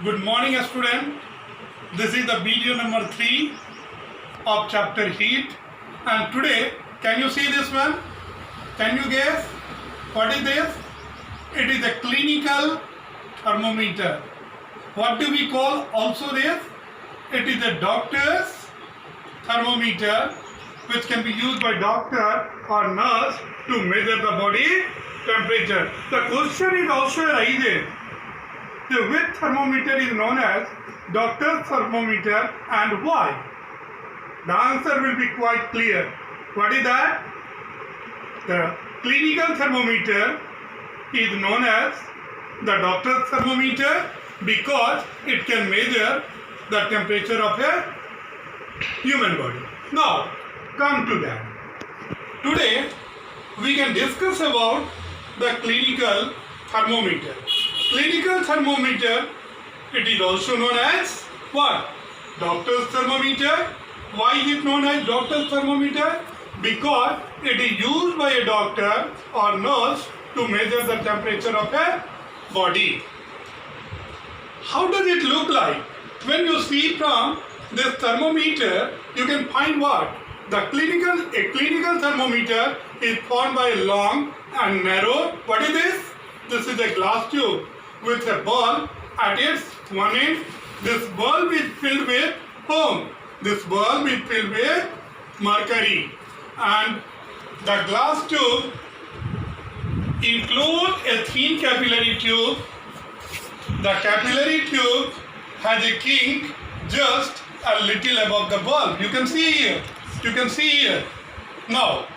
Good morning, student. This is the video number 3 of chapter heat. And today, can you see this one? Can you guess? What is this? It is a clinical thermometer. What do we call also this? It is a doctor's thermometer which can be used by doctor or nurse to measure the body temperature. The question is also arises. Which thermometer is known as doctor's thermometer and why? The answer will be quite clear. What is that? The clinical thermometer is known as the doctor's thermometer because it can measure the temperature of a human body. Now, come to that. Today, we can discuss about the clinical thermometer. Clinical thermometer, it is also known as what? Doctor's thermometer. Why is it known as doctor's thermometer? Because it is used by a doctor or nurse to measure the temperature of a body. How does it look like? When you see from this thermometer, you can find what? A clinical thermometer is formed by a long and narrow. What is this? This is a glass tube with a bulb at its one end. This bulb is filled with foam. This bulb is filled with mercury. And the glass tube includes a thin capillary tube. The capillary tube has a kink just a little above the bulb. You can see here. You can see here. Now,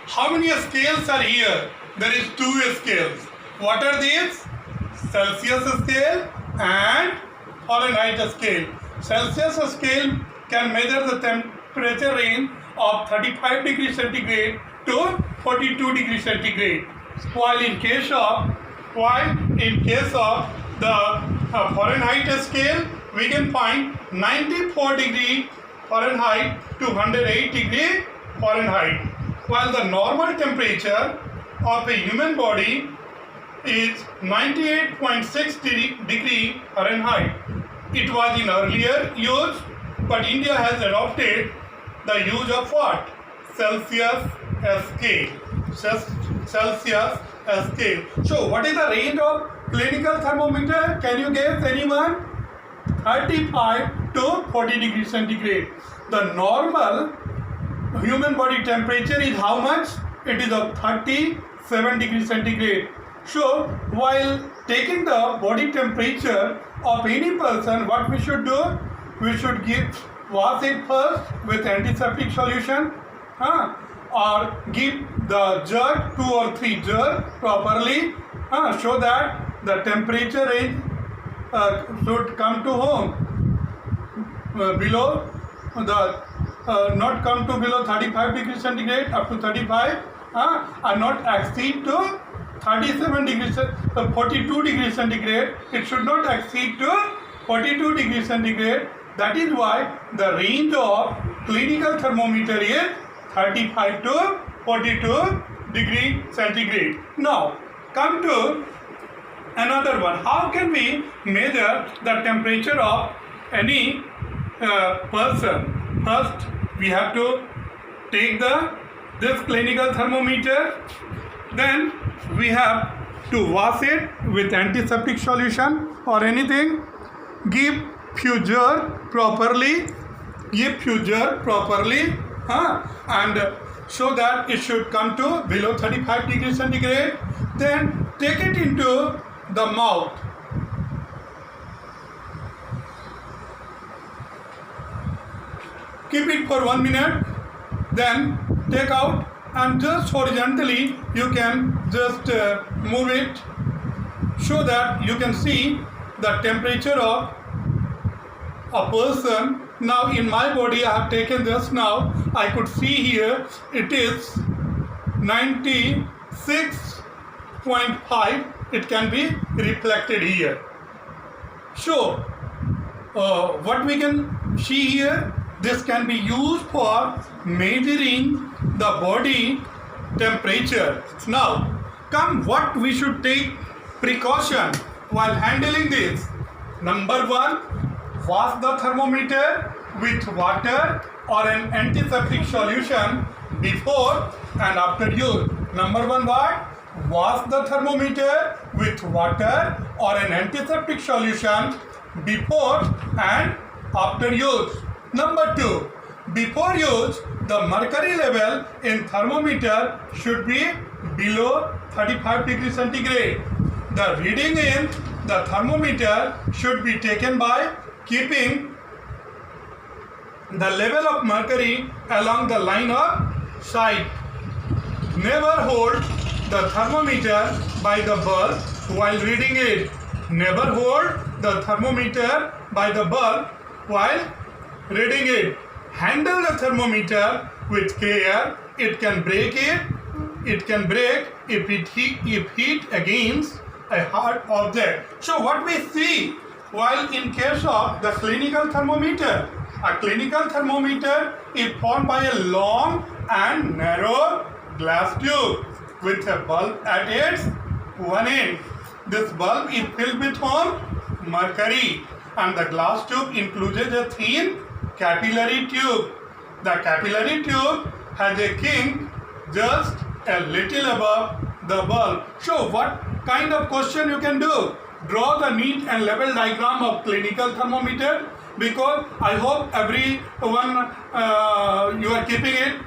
how many scales are here? There is 2 scales. What are these? Celsius scale and Fahrenheit scale. Celsius scale can measure the temperature range of 35 degrees centigrade to 42 degrees centigrade. While in case of the Fahrenheit scale, we can find 94 degree Fahrenheit to 108 degree Fahrenheit. While the normal temperature of a human body is 98.6 degree Fahrenheit. It was in earlier use, but India has adopted the use of what? Celsius scale. Celsius scale. So, what is the range of clinical thermometer? Can you guess, anyone? 35 to 40 degrees centigrade. The normal human body temperature is how much? It is of 37 degrees centigrade. So, while taking the body temperature of any person, what we should do? We should wash it first with antiseptic solution, or give the jug 2 or 3 jug properly, so that the temperature range should come to home below the not come to below 35 degrees centigrade up to 35, and not exceed to 37 degrees 42 degrees centigrade. It should not exceed to 42 degrees centigrade. That is why the range of clinical thermometer is 35 to 42 degree centigrade. Now, come to another one. How can we measure the temperature of any person? First, we have to take this clinical thermometer. Then we have to wash it with antiseptic solution or anything. Give fusure properly. And so that it should come to below 35 degrees centigrade. Then take it into the mouth. Keep it for 1 minute. Then take out, and just horizontally you can just move it so that you can see the temperature of a person. Now in my body I have taken just now, I could see here it is 96.5. It can be reflected here. So what we can see here, this can be used for measuring the body temperature. Now, come what we should take precaution while handling this. Number 1, wash the thermometer with water or an antiseptic solution before and after use. Number 1, what? Wash the thermometer with water or an antiseptic solution before and after use. Number 2, before use, the mercury level in thermometer should be below 35 degrees centigrade. The reading in the thermometer should be taken by keeping the level of mercury along the line of sight. Never hold the thermometer by the bulb while reading it. Never hold the thermometer by the bulb while reading it. Handle the thermometer with care. It can break if heat against a hard object. So what we see while in case of the clinical thermometer, a clinical thermometer is formed by a long and narrow glass tube with a bulb at its one end. This bulb is filled with mercury, and the glass tube includes a thin capillary tube. The capillary tube has a kink just a little above the bulb. So what kind of question you can do? Draw the neat and level diagram of clinical thermometer, because I hope everyone you are keeping it,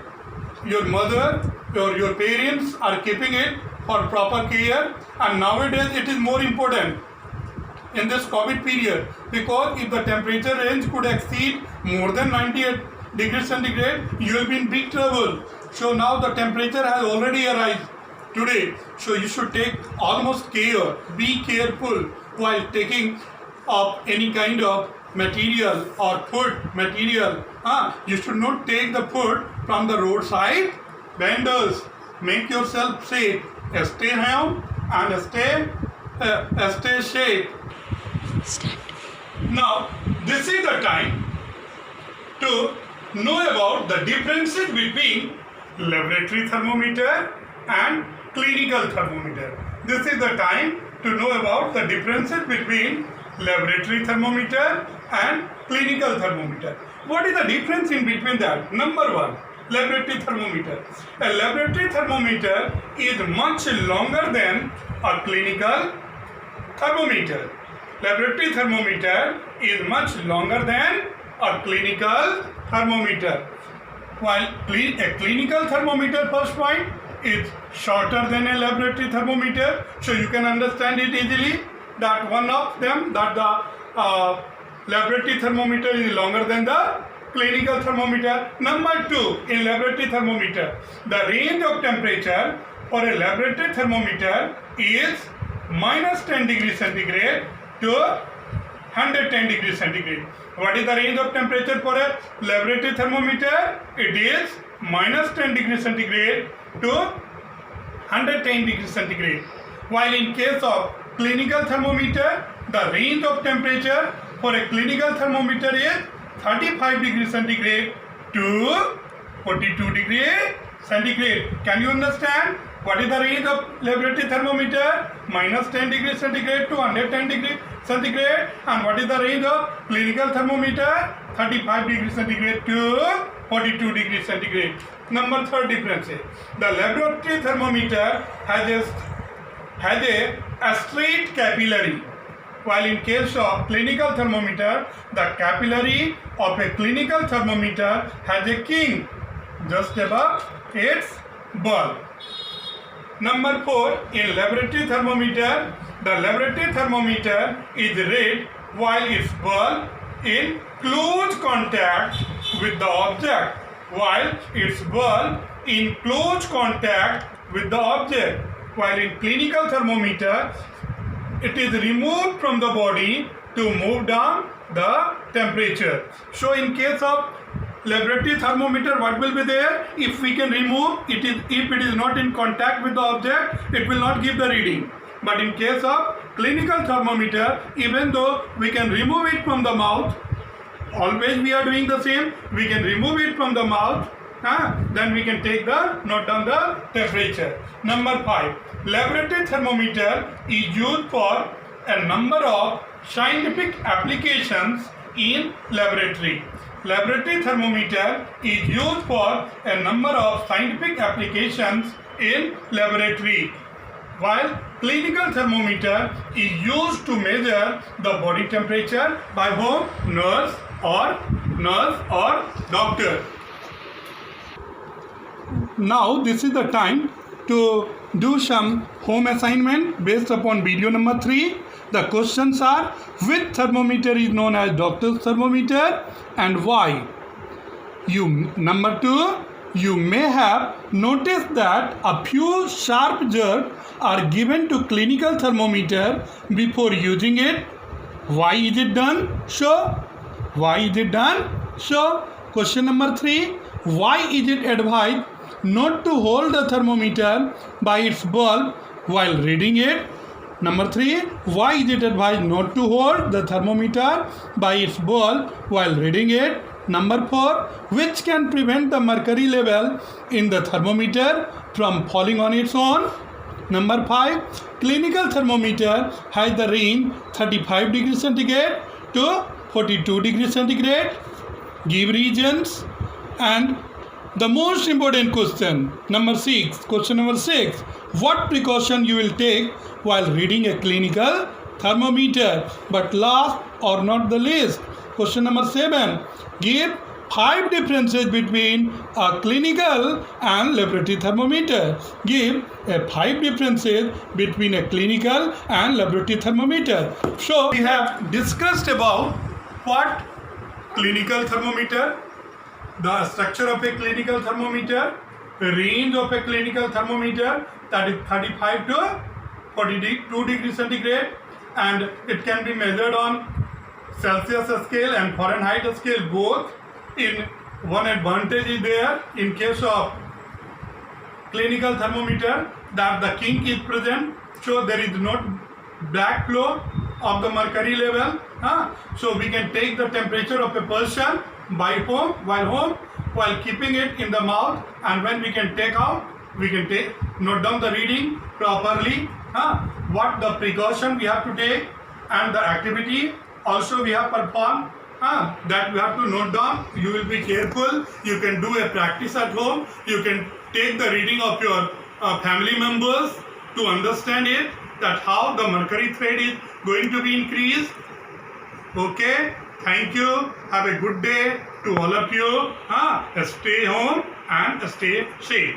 your mother or your parents are keeping it for proper care, and nowadays it is more important in this COVID period, because if the temperature range could exceed more than 98 degrees centigrade, you will be in big trouble. So now the temperature has already arrived today, so you should take almost care. Be careful while taking up any kind of material or food material. You should not take the food from the roadside vendors. Make yourself safe. Stay home and stay safe. Now, this is the time to know about the differences between laboratory thermometer and clinical thermometer. This is the time to know about the differences between laboratory thermometer and clinical thermometer. What is the difference in between that? Number 1, laboratory thermometer. A laboratory thermometer is much longer than a clinical thermometer. Laboratory thermometer is much longer than a clinical thermometer. While a clinical thermometer, first point, is shorter than a laboratory thermometer. So you can understand it easily that one of them, that the laboratory thermometer is longer than the clinical thermometer. Number 2, in laboratory thermometer, the range of temperature for a laboratory thermometer is -10 degrees centigrade to 110 degrees centigrade. What is the range of temperature for a laboratory thermometer? It is -10 degrees centigrade to 110 degrees centigrade. While in case of clinical thermometer, the range of temperature for a clinical thermometer is 35 degrees centigrade to 42 degrees centigrade. Can you understand? What is the range of laboratory thermometer? -10 degrees centigrade to 110 degrees centigrade. And what is the range of clinical thermometer? 35 degrees centigrade to 42 degrees centigrade. Number 3rd difference is the laboratory thermometer has a straight capillary, while in case of clinical thermometer, the capillary of a clinical thermometer has a kink just above its bulb. Number 4, in laboratory thermometer, the laboratory thermometer is read while its bulb in close contact with the object, while its bulb in close contact with the object. While in clinical thermometer, it is removed from the body to move down the temperature. So in case of laboratory thermometer, what will be there? If we can remove it, if it is not in contact with the object, it will not give the reading. But in case of clinical thermometer, even though we can remove it from the mouth, always we are doing the same, we can remove it from the mouth, then we can note down the temperature. Number 5, laboratory thermometer is used for a number of scientific applications in laboratory. Laboratory thermometer is used for a number of scientific applications in laboratory, while clinical thermometer is used to measure the body temperature by whom? Nurse or doctor. Now this is the time to do some home assignment based upon video number 3. The questions are: which thermometer is known as doctor's thermometer and why? Number 2, you may have noticed that a few sharp jerks are given to clinical thermometer before using it. Why is it done? Why is it done? Question number 3, why is it advised not to hold the thermometer by its bulb while reading it? Number 3, why is it advised not to hold the thermometer by its bulb while reading it? Number 4, which can prevent the mercury level in the thermometer from falling on its own? Number 5, clinical thermometer has the range 35 degrees centigrade to 42 degrees centigrade. Give reasons. And the most important question, question number 6, what precaution you will take while reading a clinical thermometer? But last or not the least, question number 7, give 5 differences between a clinical and laboratory thermometer. Give 5 differences between a clinical and laboratory thermometer. So we have discussed about what clinical thermometer, the structure of a clinical thermometer, range of a clinical thermometer, that is 35 to 42 degrees centigrade, and it can be measured on Celsius scale and Fahrenheit scale both. In one advantage is there in case of clinical thermometer, that the kink is present, so there is not black flow of the mercury level. So we can take the temperature of a person while keeping it in the mouth, and when we can take out, we can note down the reading properly. What the precaution we have to take and the activity also we have performed, that we have to note down. You will be careful. You can do a practice at home. You can take the reading of your family members to understand it, that how the mercury thread is going to be increased. Okay, thank you. Have a good day to all of you. Stay home and stay safe.